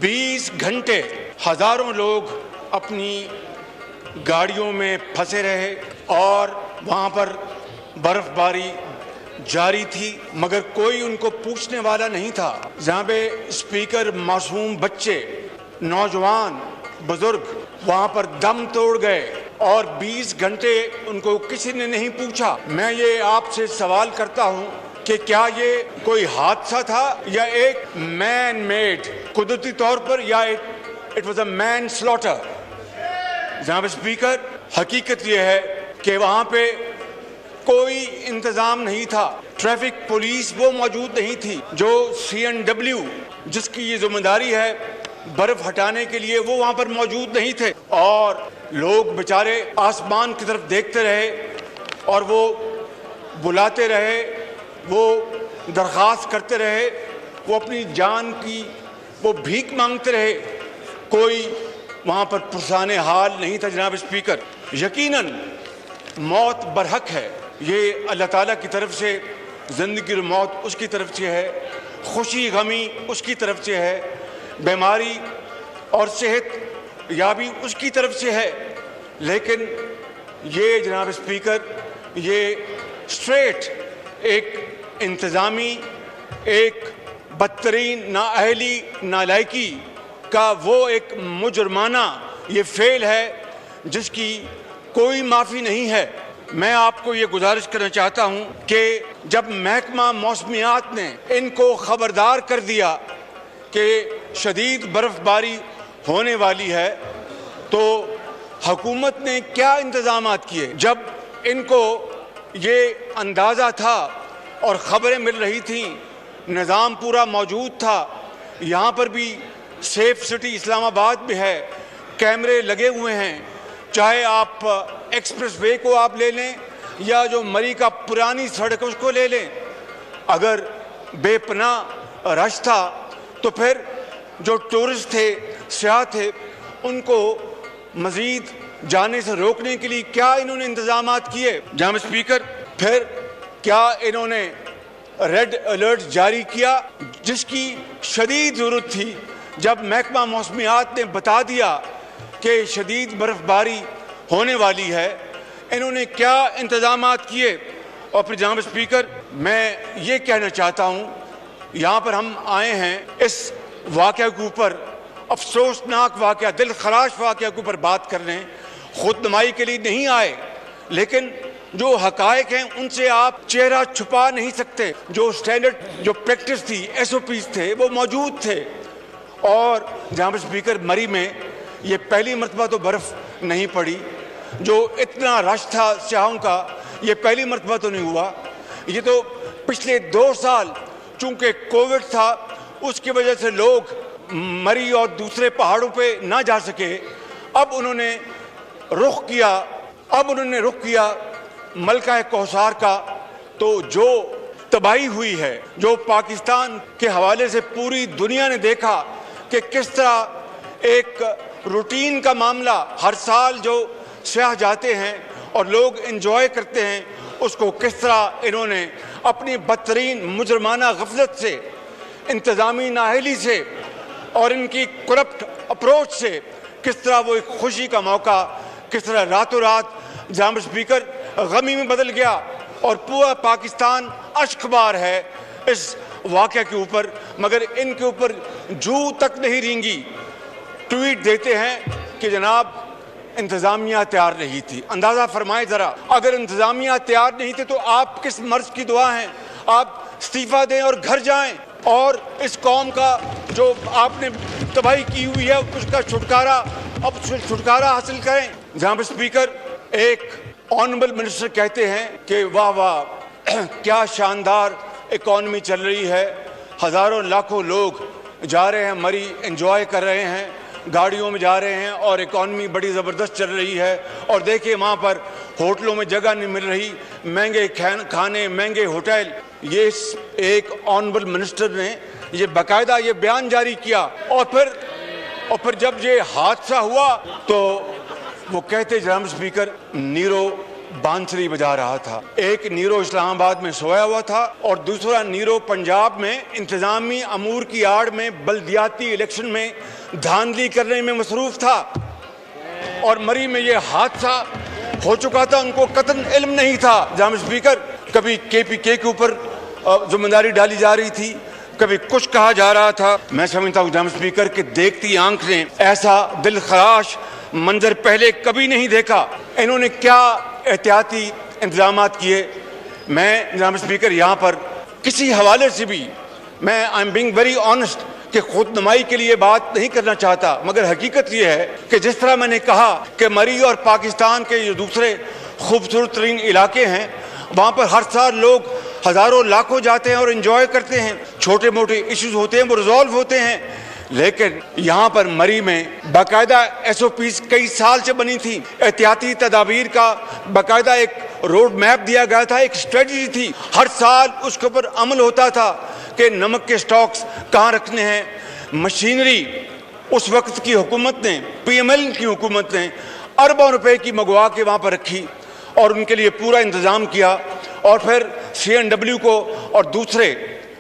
20 घंटे हजारों लोग अपनी गाड़ियों में फंसे रहे और वहाँ पर बर्फबारी जारी थी, मगर कोई उनको पूछने वाला नहीं था। जहाँ पे स्पीकर मासूम बच्चे, नौजवान, बुजुर्ग वहाँ पर दम तोड़ गए और 20 घंटे उनको किसी ने नहीं पूछा। मैं ये आपसे सवाल करता हूँ कि क्या ये कोई हादसा था या एक मैन मेड कुदरती तौर पर, या it was a man slaughter. जनाब स्पीकर, हकीकत ये है कि वहाँ पे कोई इंतजाम नहीं था, ट्रैफिक पुलिस वो मौजूद नहीं थी, जो CNW जिसकी ये जिम्मेदारी है बर्फ हटाने के लिए, वो वहाँ पर मौजूद नहीं थे। और लोग बेचारे आसमान की तरफ देखते रहे और वो बुलाते रहे, वो दरख्वास्त करते रहे, वो अपनी जान की वो भीख मांगते रहे। कोई वहाँ पर पुरसाने हाल नहीं था। जनाब स्पीकर, यकीनन मौत बरहक है, ये अल्लाह ताला की तरफ से, ज़िंदगी और मौत उसकी तरफ से है, खुशी गमी उसकी तरफ से है, बीमारी और सेहत याबी उसकी तरफ से है। लेकिन ये जनाब स्पीकर, ये स्ट्रेट एक इंतज़ामी, एक बदतरीन नाअहली, नालायकी का वो एक मुजरमाना ये फेल है जिसकी कोई माफ़ी नहीं है। मैं आपको ये गुजारिश करना चाहता हूँ कि जब महकमा मौसमियात ने इनको ख़बरदार कर दिया कि शदीद बर्फ़बारी होने वाली है, तो हुकूमत ने क्या इंतज़ामात किए। जब इनको ये अंदाज़ा था और ख़बरें मिल रही थीं, निज़ाम पूरा मौजूद था, यहाँ पर भी सेफ सिटी इस्लामाबाद में है, कैमरे लगे हुए हैं, चाहे आप एक्सप्रेस वे को आप ले लें या जो मरी का पुरानी सड़क उसको ले लें। अगर बेपनाह रश था तो फिर जो टूरिस्ट थे, सियाह थे, उनको मज़ीद जाने से रोकने के लिए क्या इन्होंने इंतज़ामात किए। जनाब स्पीकर, फिर क्या इन्होंने रेड अलर्ट जारी किया जिसकी शदीद ज़रूरत थी। जब महकमा मौसमियात ने बता दिया कि शदीद बर्फ़बारी होने वाली है, इन्होंने क्या इंतज़ामात किए। और फिर जनाब स्पीकर, मैं ये कहना चाहता हूँ, यहाँ पर हम आए हैं इस वाक़या के ऊपर, अफसोसनाक वाक़या, दिल खराश वाक़या के ऊपर बात करने, खुदनुमाई के लिए नहीं आए। लेकिन जो हक़ाइक़ हैं उनसे आप चेहरा छुपा नहीं सकते। जो स्टैंडर्ड, जो प्रैक्टिस थी, SOPs थे, वो मौजूद थे। और जनाब स्पीकर, मरी में ये पहली मरतबा तो बर्फ़ नहीं पड़ी, जो इतना रश था सियाहों का, ये पहली मरतबा तो नहीं हुआ। ये तो पिछले 2 साल चूँकि कोविड था, उसकी वजह से लोग मरी और दूसरे पहाड़ों पे ना जा सके। अब उन्होंने रुख किया मलका कौसार का। तो जो तबाही हुई है, जो पाकिस्तान के हवाले से पूरी दुनिया ने देखा कि किस तरह एक रूटीन का मामला, हर साल जो सियाह जाते हैं और लोग एंजॉय करते हैं, उसको किस तरह इन्होंने अपनी बदतरीन मुजरमाना गफलत से, इंतज़ामी नाअहली से और इनकी करप्ट अप्रोच से किस तरह वो एक खुशी का मौका किस तरह रातों रात जनाब स्पीकर गमी में बदल गया। और पूरा पाकिस्तान अश्कबार है इस वाक़या के ऊपर, मगर इनके ऊपर जू तक नहीं रेंगी। ट्वीट देते हैं कि जनाब इंतज़ामिया तैयार नहीं थी। अंदाज़ा फरमाएं ज़रा, अगर इंतज़ामिया तैयार नहीं थे तो आप किस मर्ज़ की दुआ हैं। आप इस्तीफ़ा दें और घर जाएं और इस कौम का जो आपने तबाही की हुई है उसका छुटकारा हासिल करें। जनाब स्पीकर, एक ऑनरेबल मिनिस्टर कहते हैं कि वाह वाह क्या शानदार इकॉनमी चल रही है, हज़ारों लाखों लोग जा रहे हैं, मरी एंजॉय कर रहे हैं, गाड़ियों में जा रहे हैं और इकॉनमी बड़ी ज़बरदस्त चल रही है। और देखिए वहाँ पर होटलों में जगह नहीं मिल रही, महंगे खाने, महंगे होटल। ये एक ऑनरेबल मिनिस्टर ने ये बाकायदा ये बयान जारी किया। और फिर जब ये हादसा हुआ तो वो कहते, जनाब स्पीकर, नीरो बांसुरी बजा रहा था। एक नीरो इस्लामाबाद में सोया हुआ था और दूसरा नीरो पंजाब में इंतजामी अमूर की आड़ में बल्दियाती इलेक्शन में धांधली करने में मसरूफ था। और मरी में ये हादसा हो चुका था, उनको कतई इल्म नहीं था। जनाब स्पीकर, कभी KPK के ऊपर जिम्मेदारी डाली जा रही थी, कभी कुछ कहा जा रहा था। मैं समझता हूँ जनाब स्पीकर कि देखती आंख ने ऐसा दिल खराश मंजर पहले कभी नहीं देखा। इन्होंने क्या एहतियाती इंतजामात किए, मैं जनाब स्पीकर यहाँ पर किसी हवाले से भी मैं I am being very honest कि खुद नुमाई के लिए बात नहीं करना चाहता, मगर हकीकत ये है कि जिस तरह मैंने कहा कि मरी और पाकिस्तान के जो दूसरे खूबसूरत तरीन इलाके हैं, वहाँ पर हर साल लोग हज़ारों लाखों जाते हैं और एंजॉय करते हैं। छोटे मोटे इश्यूज होते हैं वो रिजॉल्व होते हैं, लेकिन यहाँ पर मरी में बाकायदा SOPs कई साल से बनी थी। एहतियाती तदाबीर का बाकायदा एक रोड मैप दिया गया था, एक स्ट्रेटजी थी। हर साल उसके ऊपर अमल होता था कि नमक के स्टॉक्स कहाँ रखने हैं। मशीनरी उस वक्त की हुकूमत ने, PML की हुकूमत ने अरबों रुपए की मंगवा के वहाँ पर रखी और उनके लिए पूरा इंतज़ाम किया। और फिर CNW को और दूसरे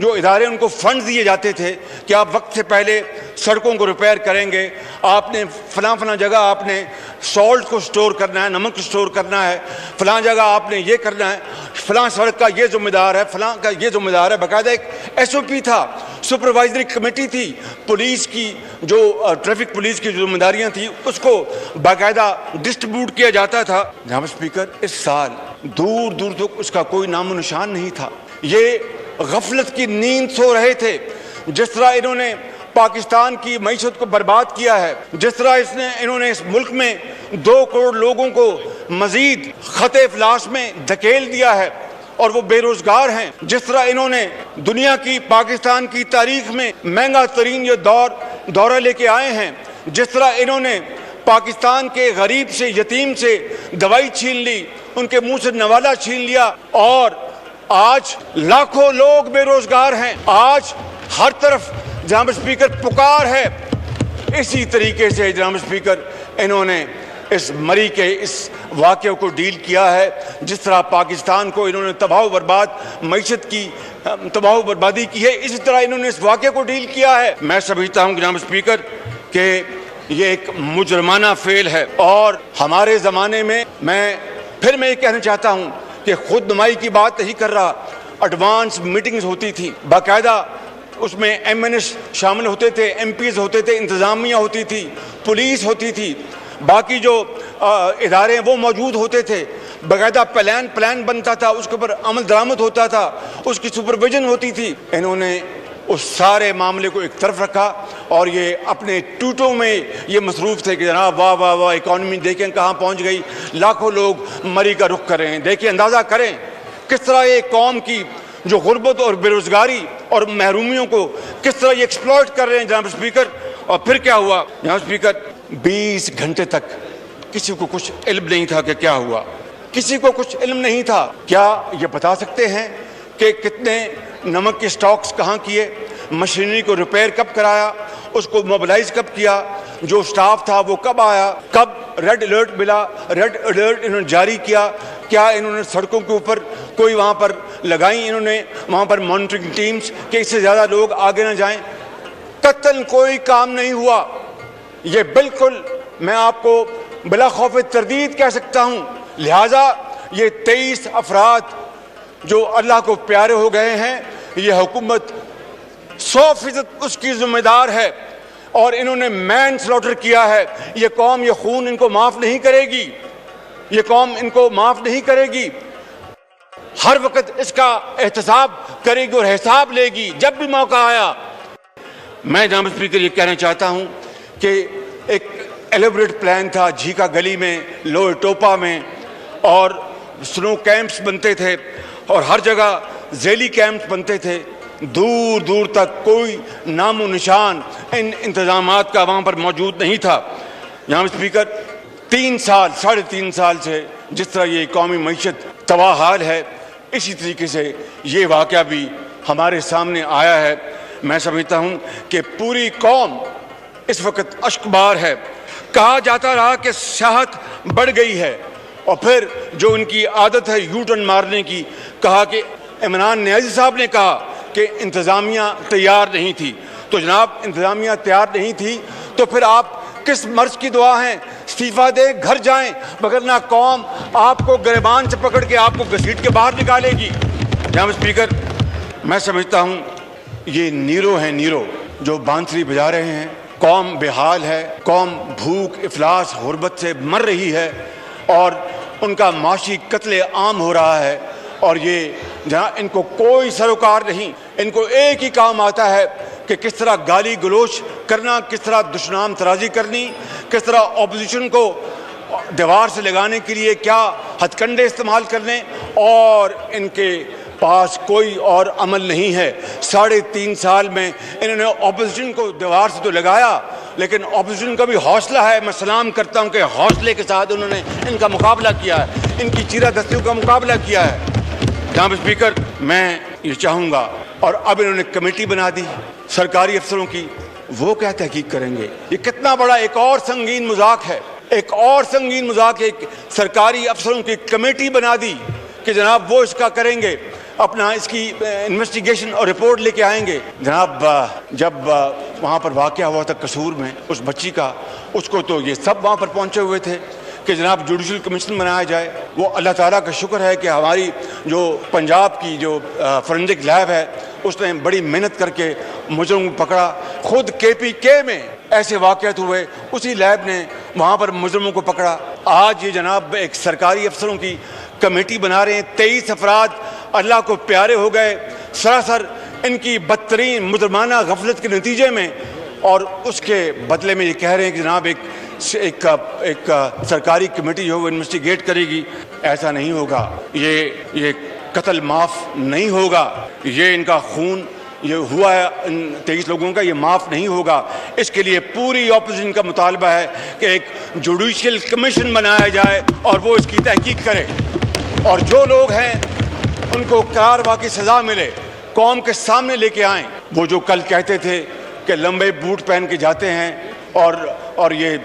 जो इदारे उनको फंड दिए जाते थे कि आप वक्त से पहले सड़कों को रिपेयर करेंगे, आपने फलां जगह आपने सॉल्ट को स्टोर करना है, नमक को स्टोर करना है, फलां जगह आपने ये करना है, फलां सड़क का ये जिम्मेदार है, फलां का ये जिम्मेदार है। बाकायदा एक SOP था, सुपरवाइजरी कमेटी थी, पुलिस की जो ट्रैफिक पुलिस की जो जिम्मेदारियाँ थी उसको बाकायदा डिस्ट्रीब्यूट किया जाता था। जनाब स्पीकर, इस साल दूर दूर तक उसका कोई नामो निशान नहीं था। ये गफलत की नींद सो रहे थे। जिस तरह इन्होंने पाकिस्तान की मईशत को बर्बाद किया है, जिस तरह इन्होंने इस मुल्क में 2 करोड़ लोगों को मजीद खते इफलास में धकेल दिया है और वो बेरोजगार हैं, जिस तरह इन्होंने दुनिया की पाकिस्तान की तारीख में महंगा तरीन ये दौरा लेके आए हैं, जिस तरह इन्होंने पाकिस्तान के गरीब से, यतीम से दवाई छीन ली, उनके मुंह से नवाला छीन लिया और आज लाखों लोग बेरोजगार हैं। आज हर तरफ जनाब स्पीकर पुकार है। इसी तरीके से जनाब स्पीकर इन्होंने इस मरी के इस वाक़े को डील किया है। जिस तरह पाकिस्तान को इन्होंने तबाह बर्बाद मईशत की तबाह बर्बादी की है, इसी तरह इन्होंने इस वाक़े को डील किया है। मैं समझता हूँ जनाब स्पीकर कि ये एक मुजरमाना फेल है और हमारे ज़माने में मैं ये कहना चाहता हूँ कि खुद नुमाई की बात नहीं कर रहा, एडवांस मीटिंग्स होती थी, बाकायदा उसमें MNS शामिल होते थे, MPs होते थे, इंतज़ामिया होती थी, पुलिस होती थी, बाकी जो इदारे हैं वो मौजूद होते थे। बाकायदा प्लान बनता था, उसके ऊपर अमल दरामद होता था, उसकी सुपरविजन होती थी। इन्होंने उस सारे मामले को एक तरफ रखा और ये अपने टूटों में ये मसरूफ़ थे कि जनाब वाह वाह वाह, इकॉनमी देखें कहाँ पहुँच गई, लाखों लोग मरी का रुख कर रहे हैं। देखिए, अंदाज़ा करें किस तरह ये कौम की जो गुर्बत और बेरोज़गारी और महरूमियों को किस तरह ये एक्सप्लॉइट कर रहे हैं जनाब स्पीकर। और फिर क्या हुआ जनाब स्पीकर, 20 घंटे तक किसी को कुछ इल्म नहीं था कि क्या हुआ, किसी को कुछ इल्म नहीं था। क्या ये बता सकते हैं कि कितने नमक के स्टॉक्स कहाँ किए, मशीनरी को रिपेयर कब कराया, उसको मोबिलाइज कब किया, जो स्टाफ था वो कब आया, कब रेड अलर्ट मिला, रेड अलर्ट इन्होंने जारी किया, क्या इन्होंने सड़कों के ऊपर कोई वहाँ पर लगाई, इन्होंने वहाँ पर मॉनिटरिंग टीम्स कि इससे ज़्यादा लोग आगे ना जाएं। कतई कोई काम नहीं हुआ। ये बिल्कुल मैं आपको बिला खौफ तरदीद कह सकता हूँ। लिहाजा ये 23 अफराद जो अल्लाह को प्यारे हो गए हैं, ये हुकूमत 100% उसकी जिम्मेदार है और इन्होंने मैन स्लॉटर किया है। ये कौम ये खून इनको माफ़ नहीं करेगी, ये कौम इनको माफ़ नहीं करेगी। हर वक्त इसका एहतसाब करेगी और हिसाब लेगी जब भी मौका आया। मैं जनाब स्पीकर ये कहना चाहता हूँ कि एक एलेबरेट प्लान था झीका गली में, लोअर टोपा में, और स्नो कैंप्स बनते थे और हर जगह झेली कैंप्स बनते थे। दूर दूर तक कोई नामो निशान इन इंतज़ामात का वहाँ पर मौजूद नहीं था। जनाब स्पीकर, 3 साल 3.5 साल से जिस तरह ये कौमी मईशत तबाह हाल है, इसी तरीके से ये वाक़या भी हमारे सामने आया है। मैं समझता हूँ कि पूरी कौम इस वक्त अश्कबार है। कहा जाता रहा कि सियाहत बढ़ गई है اور پھر جو ان کی عادت ہے یو ٹرن مارنے کی، کہا کہ عمران نیازی صاحب نے کہا کہ انتظامیہ تیار نہیں تھی. تو جناب انتظامیہ تیار نہیں تھی تو پھر آپ کس مرض کی دعا ہیں؟ استعفیٰ دے، گھر جائیں، وگرنہ قوم آپ کو گریبان سے پکڑ کے آپ کو گھسیٹ کے باہر نکالے گی. جناب اسپیکر، میں سمجھتا ہوں یہ نیرو ہیں، نیرو جو بانسری بجا رہے ہیں. قوم بے حال ہے، قوم بھوک، افلاس، غربت سے مر رہی ہے اور ان کا معاشی قتل عام ہو رہا ہے. اور یہ جہاں ان کو کوئی سروکار نہیں، ان کو ایک ہی کام آتا ہے کہ کس طرح گالی گلوچ کرنا، کس طرح دشنام ترازی کرنی، کس طرح اپوزیشن کو دیوار سے لگانے کے لیے کیا ہتھ کنڈے استعمال کرنے، اور ان کے پاس کوئی اور عمل نہیں ہے. 3.5 سال میں انہوں نے اپوزیشن کو دیوار سے تو لگایا، لیکن اپوزیشن کا بھی حوصلہ ہے. میں سلام کرتا ہوں کہ حوصلے کے ساتھ انہوں نے ان کا مقابلہ کیا ہے، ان کی چیرہ دستیوں کا مقابلہ کیا ہے. جناب اسپیکر، میں یہ چاہوں گا، اور اب انہوں نے کمیٹی بنا دی سرکاری افسروں کی، وہ کیا تحقیق کریں گے؟ یہ کتنا بڑا ایک اور سنگین مذاق ہے، ایک اور سنگین مذاق ہے. سرکاری افسروں کی کمیٹی بنا دی کہ جناب وہ اس کا کریں گے، اپنا اس کی انویسٹیگیشن اور رپورٹ لے کے آئیں گے. جناب جب وہاں پر واقعہ ہوا تھا قصور میں اس بچی کا، اس کو تو یہ سب وہاں پر پہنچے ہوئے تھے کہ جناب جوڈیشل کمیشن بنایا جائے. وہ اللہ تعالیٰ کا شکر ہے کہ ہماری جو پنجاب کی جو فورینسک لیب ہے اس نے بڑی محنت کر کے مجرم کو پکڑا. خود KPK میں ایسے واقعات ہوئے، اسی لیب نے وہاں پر مجرموں کو پکڑا. آج یہ جناب ایک سرکاری افسروں کی کمیٹی بنا رہے ہیں. 23 افراد اللہ کو پیارے ہو گئے سراسر ان کی بدترین مجرمانہ غفلت کے نتیجے میں، اور اس کے بدلے میں یہ کہہ رہے ہیں کہ جناب ایک سرکاری کمیٹی جو انویسٹیگیٹ کرے گی. ایسا نہیں ہوگا، یہ قتل معاف نہیں ہوگا، یہ ان کا خون یہ ہوا ہے ان 23 لوگوں کا، یہ معاف نہیں ہوگا. اس کے لیے پوری اپوزیشن کا مطالبہ ہے کہ ایک جوڈیشل کمیشن بنایا جائے اور وہ اس کی تحقیق کرے، اور جو لوگ ہیں ان کو کارروائی کی سزا ملے، قوم کے سامنے لے کے آئیں. وہ جو کل کہتے تھے کہ لمبے بوٹ پہن کے جاتے ہیں اور یہ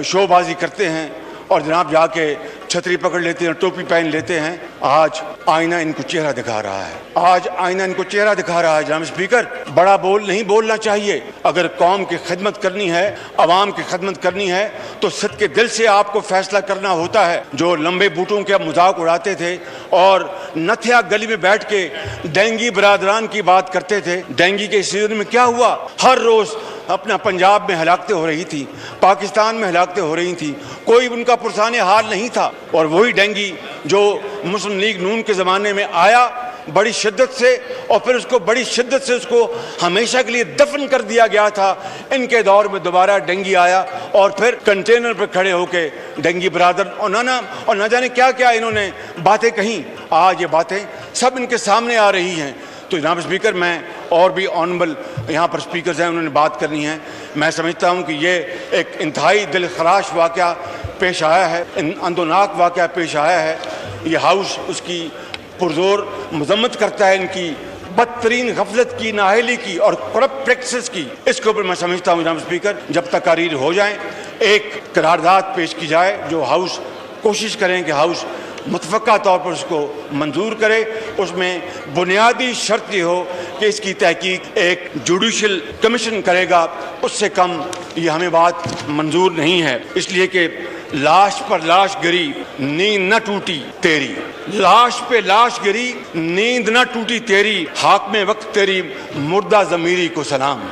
شو بازی کرتے ہیں اور جناب جا کے چھتری پکڑ لیتے ہیں، ٹوپی پہن لیتے ہیں، آج آئینہ ان کو چہرہ دکھا رہا ہے. آج آئینہ ان کو چہرہ دکھا رہا ہے. جناب اسپیکر، بڑا بول نہیں بولنا چاہیے. اگر قوم کی خدمت کرنی ہے، عوام کی خدمت کرنی ہے تو صدقے دل سے آپ کو فیصلہ کرنا ہوتا ہے. جو لمبے بوٹوں کے مذاق اڑاتے تھے اور نتھیا گلی میں بیٹھ کے ڈینگی برادران کی بات کرتے تھے، ڈینگی کے سیزن میں کیا ہوا؟ ہر روز اپنا پنجاب میں ہلاکتیں ہو رہی تھی، پاکستان میں ہلاکتیں ہو رہی تھیں، کوئی ان کا پرسان حال نہیں تھا. اور وہی ڈینگی جو مسلم لیگ نون کے زمانے میں آیا بڑی شدت سے، اور پھر اس کو بڑی شدت سے اس کو ہمیشہ کے لیے دفن کر دیا گیا تھا. ان کے دور میں دوبارہ ڈینگی آیا اور پھر کنٹینر پر کھڑے ہو کے ڈینگی برادر اور نہ جانے کیا کیا انہوں نے باتیں کہیں. آج یہ باتیں سب ان کے سامنے آ رہی ہیں. تو جناب اسپیکر، میں اور بھی آنریبل یہاں پر اسپیکرز ہیں، انہوں نے بات کرنی ہے. میں سمجھتا ہوں کہ یہ ایک انتہائی دل خراش واقعہ پیش آیا ہے، اندوناک واقعہ پیش آیا ہے. یہ ہاؤس اس کی پرزور مذمت کرتا ہے ان کی بدترین غفلت کی، نااہلی کی اور کرپٹ پریکٹسز کی. اس کے اوپر میں سمجھتا ہوں جناب اسپیکر، جب تقاریر ہو جائیں ایک قرارداد پیش کی جائے جو ہاؤس کوشش کریں کہ ہاؤس متفقہ طور پر اس کو منظور کرے. اس میں بنیادی شرط یہ ہو کہ اس کی تحقیق ایک جوڈیشل کمیشن کرے گا، اس سے کم یہ ہمیں بات منظور نہیں ہے. اس لیے کہ لاش پر لاش گری، نیند نہ ٹوٹی تیری، لاش پہ لاش گری، نیند نہ ٹوٹی تیری، حاکم وقت تیری مردہ ضمیری کو سلام.